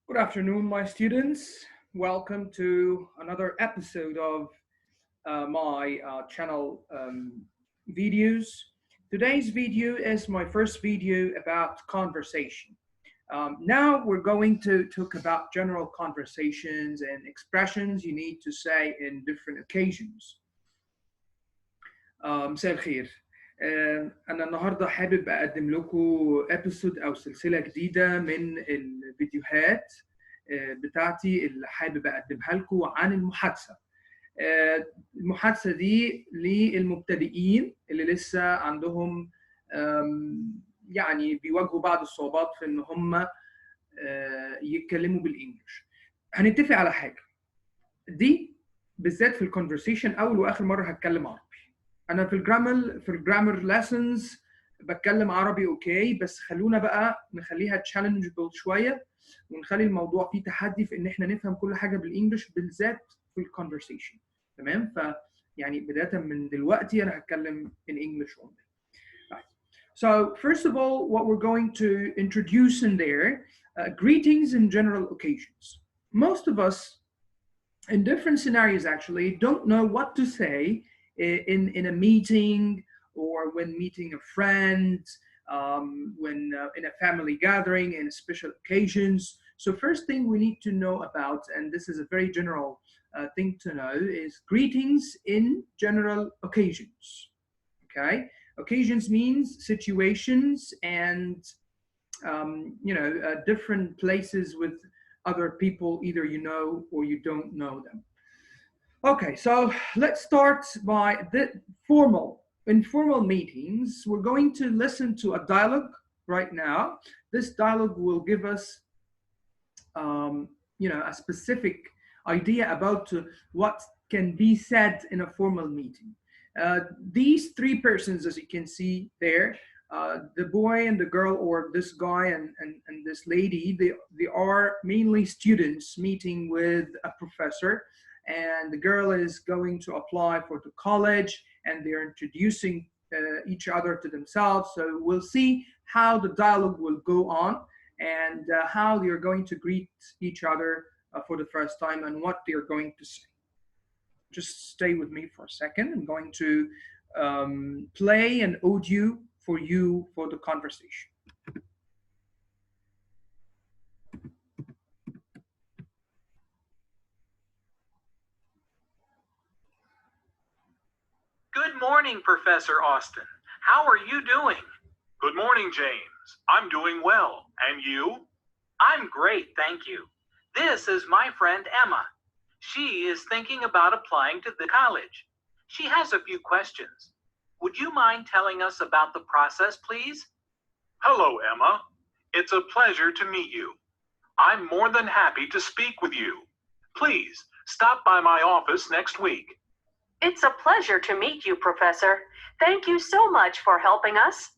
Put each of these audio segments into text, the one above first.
Good afternoon, my students. Welcome to another episode of my channel videos. Today's video is my first video about conversation. Now we're going to talk about general conversations and expressions you need to say in different occasions. مساء الخير. أنا النهاردة حابب أقدم لكم ابيسود أو سلسلة جديدة من الفيديوهات بتاعتي اللي حابب أقدمها لكم عن المحادثة. المحادثة دي للمبتدئين اللي لسه عندهم يعني بيواجهوا بعض الصعوبات في إن هم يتكلموا بالإنجلش. هنتفق على حاجة. دي بالذات في الكونفرسيشن أول وآخر مرة هتكلم عربي. أنا في الجرامر ليسنز بتكلم عربي أوكي، بس خلونا بقى نخليها تشالنجبل شوية ونخلي الموضوع فيه تحدي في إن إحنا نفهم كل حاجة بالإنجلش بالذات في الكونفرسيشن. تمام؟ فيعني بداية من دلوقتي أنا هتكلم in English only. Right. So first of all, what we're going to introduce in there, greetings in general occasions. Most of us in different scenarios actually don't know what to say in a meeting or when meeting a friend, when in a family gathering, in special occasions. So first thing we need to know about, and this is a very general thing to know, is greetings in general occasions. Okay, occasions means situations and different places with other people, either you know or you don't know them. Okay, so let's start by the informal meetings. We're going to listen to a dialogue right now. This dialogue will give us, a specific idea about what can be said in a formal meeting. These three persons, as you can see there, the boy and the girl, or this guy and this lady, they are mainly students meeting with a professor. And the girl is going to apply for the college, and they're introducing each other to themselves. So we'll see how the dialogue will go on and how they're going to greet each other for the first time and what they're going to say. Just stay with me for a second. I'm going to play an audio for you for the conversation. Good morning, Professor Austin. How are you doing? Good morning, James. I'm doing well. And you? I'm great, thank you. This is my friend Emma. She is thinking about applying to the college. She has a few questions. Would you mind telling us about the process, please? Hello, Emma. It's a pleasure to meet you. I'm more than happy to speak with you. Please, stop by my office next week. It's a pleasure to meet you, Professor. Thank you so much for helping us.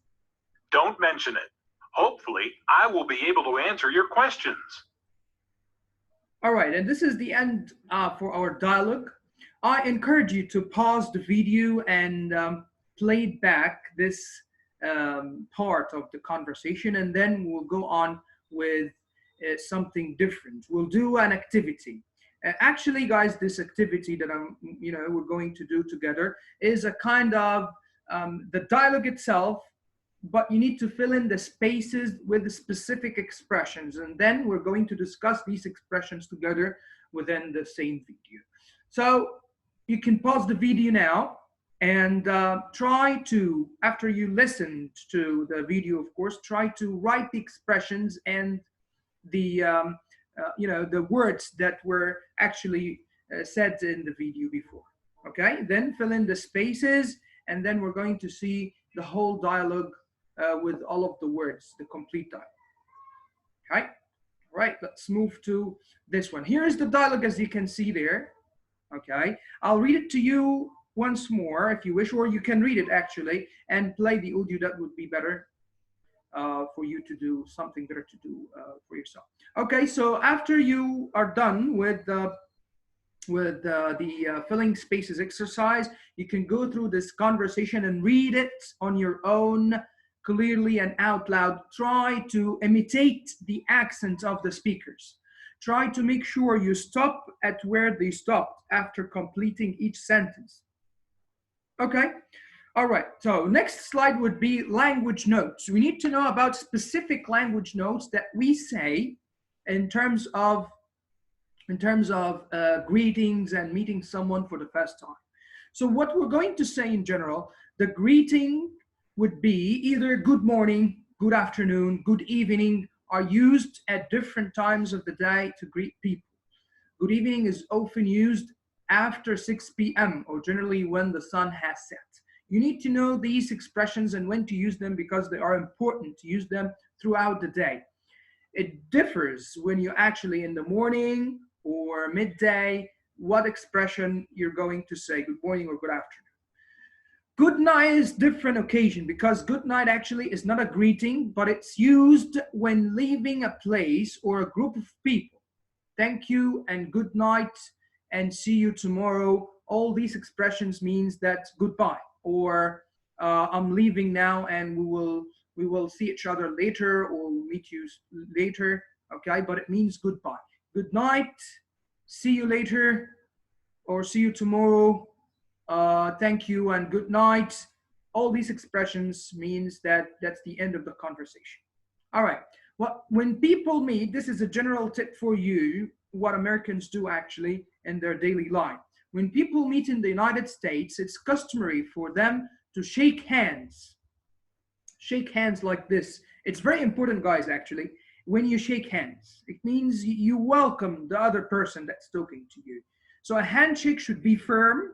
Don't mention it. Hopefully, I will be able to answer your questions. All right, and this is the end for our dialogue. I encourage you to pause the video and play back this part of the conversation, and then we'll go on with something different. We'll do an activity. Actually, guys, this activity that we're going to do together is a kind of the dialogue itself, but you need to fill in the spaces with the specific expressions, and then we're going to discuss these expressions together within the same video. So you can pause the video now and try to, after you listened to the video, of course, try to write the expressions and the the words that were actually said in the video before. Okay, then fill in the spaces, and then we're going to see the whole dialogue with all of the words, the complete dialogue. Okay, right, let's move to this one. Here is the dialogue as you can see there. Okay, I'll read it to you once more if you wish, or you can read it actually and play the audio. That would be better for you to do something better to do for yourself. Okay, so after you are done with the filling spaces exercise, you can go through this conversation and read it on your own clearly and out loud. Try to imitate the accent of the speakers. try to make sure you stop at where they stopped after completing each sentence. Okay, all right, so next slide would be language notes. We need to know about specific language notes that we say in terms of greetings and meeting someone for the first time. So what we're going to say in general, the greeting would be either good morning, good afternoon, good evening, are used at different times of the day to greet people. Good evening is often used after 6 p.m. or generally when the sun has set. You need to know these expressions and when to use them because they are important to use them throughout the day. It differs when you're actually in the morning or midday, what expression you're going to say, good morning or good afternoon. Good night is different occasion because good night actually is not a greeting, but it's used when leaving a place or a group of people. Thank you and good night and see you tomorrow. All these expressions means that goodbye or I'm leaving now and we will see each other later or we'll meet you later, okay? But it means goodbye. Good night, see you later, or see you tomorrow. Thank you and good night. All these expressions means that that's the end of the conversation. All right, well, when people meet, this is a general tip for you, what Americans do actually in their daily life. When people meet in the United States, it's customary for them to shake hands. Shake hands like this. It's very important, guys, actually. When you shake hands, it means you welcome the other person that's talking to you. So a handshake should be firm,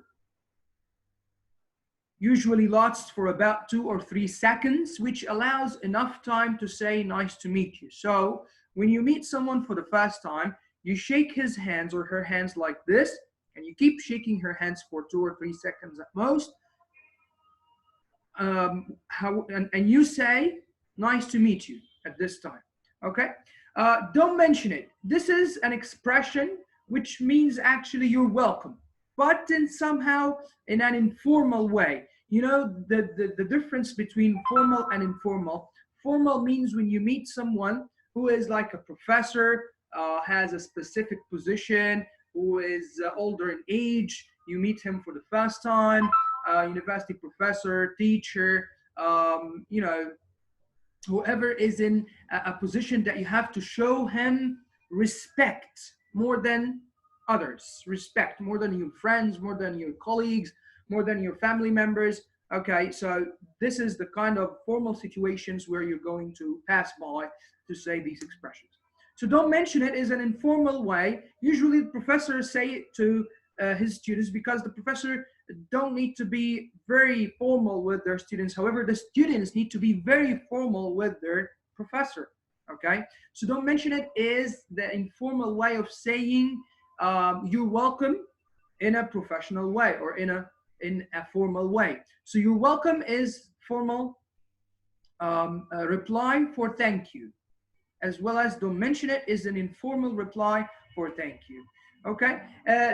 usually lasts for about 2 or 3 seconds, which allows enough time to say nice to meet you. So when you meet someone for the first time, you shake his hands or her hands like this, and you keep shaking her hands for 2 or 3 seconds at most. And you say, nice to meet you at this time, okay? Don't mention it. This is an expression which means actually you're welcome, but somehow in an informal way. You know, the difference between formal and informal. Formal means when you meet someone who is like a professor, has a specific position, who is older in age, you meet him for the first time, university professor, teacher, you know, whoever is in a position that you have to show him respect more than others, respect more than your friends, more than your colleagues, more than your family members. Okay, so this is the kind of formal situations where you're going to pass by to say these expressions. So don't mention it is an informal way. Usually the professors say it to his students because the professor don't need to be very formal with their students. However, the students need to be very formal with their professor, okay? So don't mention it is the informal way of saying you're welcome in a professional way or in a formal way. So you're welcome is formal reply for thank you, as well as don't mention it is an informal reply for thank you. Okay,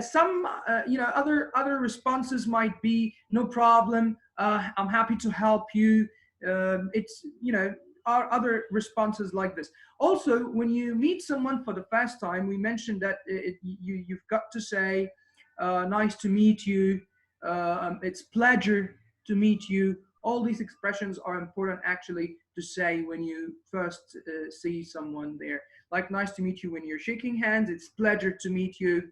some you know, other responses might be no problem, I'm happy to help you. It's, you know, are other responses like this. Also, when you meet someone for the first time, we mentioned that you've got to say nice to meet you, it's pleasure to meet you. All these expressions are important actually to say when you first see someone there. Like nice to meet you when you're shaking hands, it's pleasure to meet you.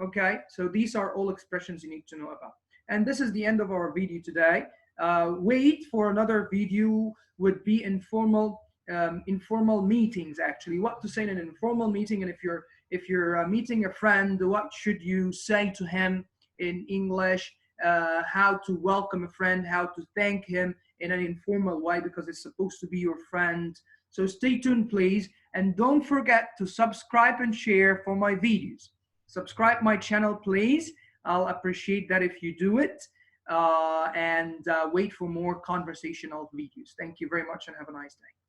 Okay, so these are all expressions you need to know about. And this is the end of our video today. Wait for another video, would be informal meetings actually. What to say in an informal meeting, and if you're meeting a friend, what should you say to him in English? How to welcome a friend, how to thank him in an informal way because it's supposed to be your friend. So stay tuned, please. And don't forget to subscribe and share for my videos. Subscribe my channel, please. I'll appreciate that if you do it. And wait for more conversational videos. Thank you very much and have a nice day.